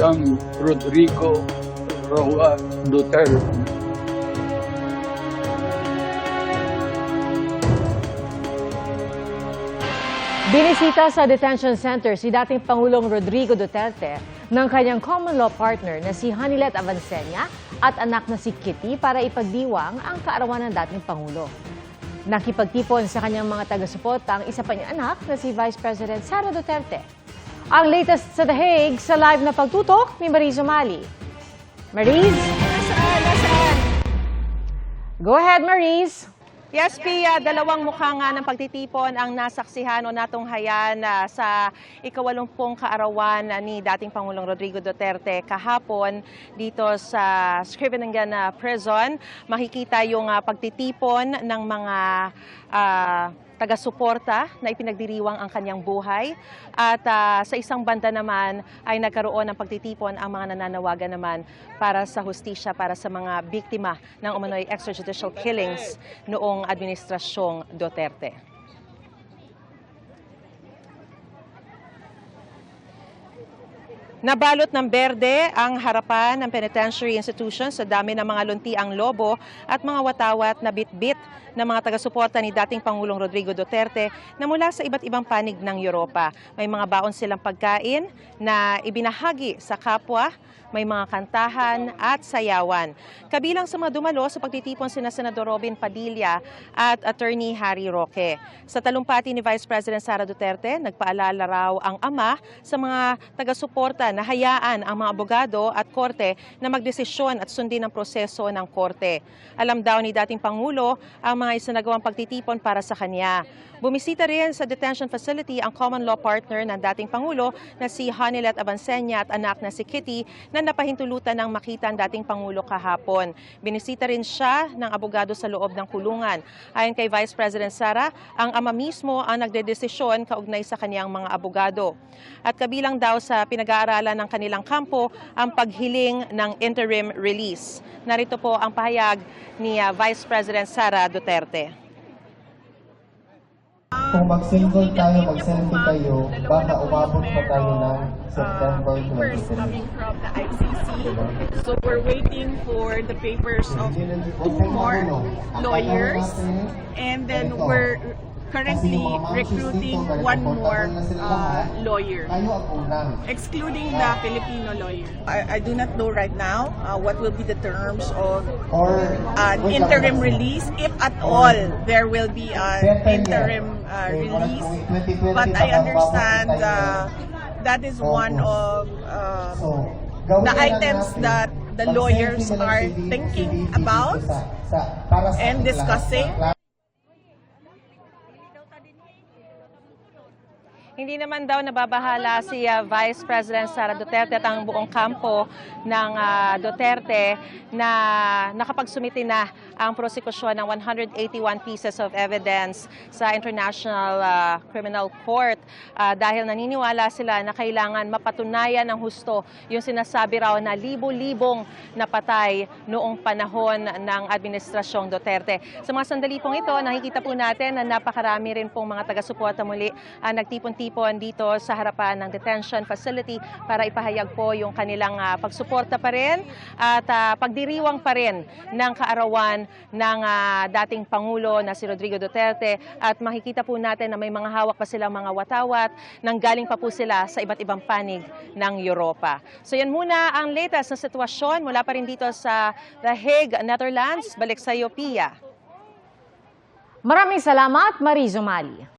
young Rodrigo Roa Duterte. Binisita sa detention center si dating Pangulong Rodrigo Duterte ng kanyang common law partner na si Hanilet Avancenia at anak na si Kitty para ipagdiwang ang kaarawan ng dating Pangulo. Nakipagtipon sa kanyang mga taga-suporta ang isa pa niyang anak na si Vice President Sara Duterte. Ang latest sa The Hague sa live na pagtutok ni Mariz Umali. Mariz? Nasaan? Go ahead, Mariz. Yes, Pia, dalawang mukha nga ng pagtitipon ang nasaksihan o natunghayan sa ika-80 kaarawan ni dating Pangulong Rodrigo Duterte kahapon dito sa Scriveningen Prison. Makikita yung pagtitipon ng mga taga-suporta na ipinagdiriwang ang kanyang buhay. At sa isang banda naman ay nagkaroon ng pagtitipon ang mga nananawagan naman para sa hustisya para sa mga biktima ng umano'y extrajudicial killings noong administrasyong Duterte. Nabalot ng berde ang harapan ng penitentiary institution sa dami ng mga luntiang lobo at mga watawat na bitbit ng mga taga-suporta ni dating Pangulong Rodrigo Duterte na mula sa iba't ibang panig ng Europa. May mga baon silang pagkain na ibinahagi sa kapwa, may mga kantahan at sayawan. Kabilang sa mga dumalo sa pagtitipon sina Senador Robin Padilla at Attorney Harry Roque. Sa talumpati ni Vice President Sara Duterte, nagpaalala raw ang ama sa mga taga-suporta na hayaan ang mga abogado at korte na magdesisyon at sundin ang proseso ng korte. Alam daw ni dating Pangulo ang mga isinagawang pagtitipon para sa kanya. Bumisita rin sa detention facility ang common law partner ng dating Pangulo na si Hanilet Avancenia at anak na si Kitty na napahintulutan ng makita ang dating Pangulo kahapon. Binisita rin siya ng abogado sa loob ng kulungan. Ayon kay Vice President Sara, ang ama mismo ang nagdedesisyon kaugnay sa kaniyang mga abogado. At kabilang daw sa pinag-aaralan ng kanilang kampo ang paghiling ng interim release. Narito po ang pahayag ni Vice President Sara Duterte. Kung mag-single tayo, mag-selfie kayo, baka umabot pa tayo ng September Papers 23. coming from the ICC. So we're waiting for the papers of 2 more lawyers, and then we're currently recruiting 1 more lawyer, excluding the Filipino lawyer. I do not know right now what will be the terms of an interim release, if at all there will be an interim release. But I understand that is one of the items that the lawyers are thinking about and discussing. Hindi naman daw nababahala si Vice President Sara Duterte at ang buong kampo ng Duterte na nakapagsumiti na ang prosekusyon ng 181 pieces of evidence sa International Criminal Court dahil naniniwala sila na kailangan mapatunayan ng husto yung sinasabi raw na libo-libong napatay noong panahon ng administrasyong Duterte. Sa mga sandali pong ito, nakikita po natin na napakarami rin pong mga taga-suporta muli nagtipon-tipon dito sa harapan ng detention facility para ipahayag po yung kanilang pagsuporta pa rin at pagdiriwang pa rin ng kaarawan ng dating Pangulo na si Rodrigo Duterte at makikita po natin na may mga hawak pa silang mga watawat nang galing pa po sila sa iba't ibang panig ng Europa. So yan muna ang latest na sitwasyon mula pa rin dito sa The Hague, Netherlands. Balik sa iyo, Pia. Maraming salamat, Mariz Umali.